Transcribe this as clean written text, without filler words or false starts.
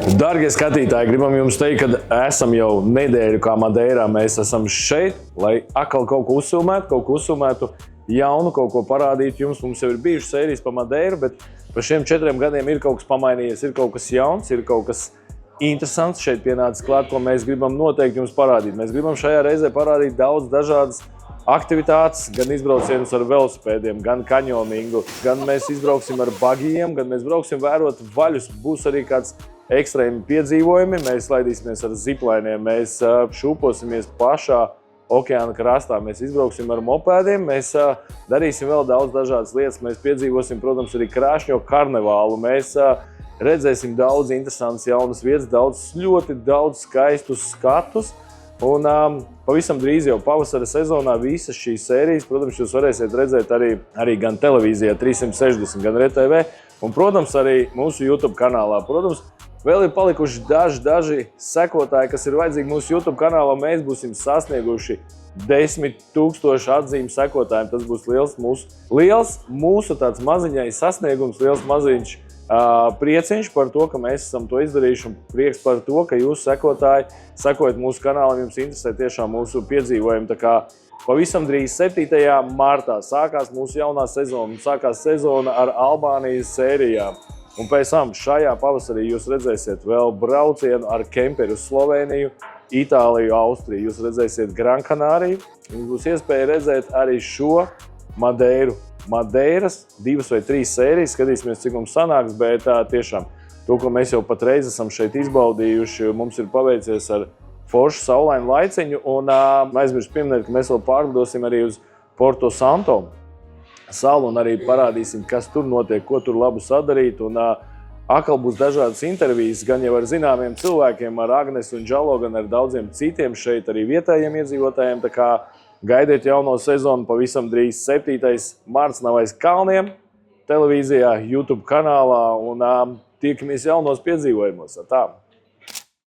Darbie skatītāji, gribam jums teikt, ka esam jau nedēļu kā Madeirā. Mēs esam šeit, lai atkal kaut ko uzfilmētu, jaunu, kaut ko parādītu jums. Mums jau ir bijušas sērijas pa Madeiru, bet par šiem 4 gadiem ir kaut kas pamainījies, ir kaut kas jauns, ir kaut kas interesants šeit pienācis klāt, ko mēs gribam noteikti jums parādīt. Mēs gribam šajā reizē parādīt daudz dažādas aktivitātes, gan izbraucienus ar velosipēdiem, gan kaņoningu, gan mēs izbrauksim ar bagijiem, gan mēs brauksim vērot vaļus. Būs arī kāds ekstrēmi piedzīvojumi, mēs laidīsimies ar ziplainiem, mēs šūposimies pašā okeāna krastā, mēs izbrauksim ar mopēdiem, mēs darīsim vēl daudz dažādas lietas, mēs piedzīvosim, protams, arī krāšņo karnevālu, mēs redzēsim daudz interesantas jaunas vietas, ļoti daudz skaistus skatus, un pavisam drīz jau pavasara sezonā visas šīs sērijas, protams, jūs varēsiet redzēt arī gan televīzijā 360, gan RTV, un, protams, arī mūsu YouTube kanālā. Protams, vēl ir palikuši daži sekotāji, kas ir vajadzīgi mūsu YouTube kanālā. Mēs būsim sasnieguši 10 000 atzīmu sekotājiem. Tas būs liels mūsu tāds maziņais sasniegums, liels maziņš prieciņš par to, ka mēs esam to izdarījuši, un prieks par to, ka jūs sekotāji sekojat mūsu kanālam, jums interesē tiešām mūsu piedzīvojumi. Tā kā pavisam drīz 7. martā sākās mūsu jaunā sezona, sākās sezona ar Albānijas sērijām. Un pēc tam šajā pavasarī jūs redzēsiet vēl braucienu ar kemperi uz Sloveniju, Itāliju, Austriju. Jūs redzēsiet Gran Canāriju. Jums būs iespēja redzēt arī šo Madeiras 2 vai 3 sērijas. Skatīsimies, cik mums sanāks, bet tiešām to, ko mēs jau patreiz esam šeit izbaudījuši, mums ir paveicies ar foršu saulainu laiciņu. Un aizmirst pieminēt, ka mēs vēl pārlidosim arī uz Porto Santo salu un arī parādīsim, kas tur notiek, ko tur labu sadarīt. Un atkal būs dažādas intervijas, gan jau ar zināmiem cilvēkiem, ar Agnesu un Džalo, gan ar daudziem citiem šeit arī vietējiem iedzīvotājiem. Tā kā gaidiet jauno sezonu pavisam drīz 7. marts nav aiz kalniem, televīzijā, YouTube kanālā un tiekamies jaunos piedzīvojumos. Tā.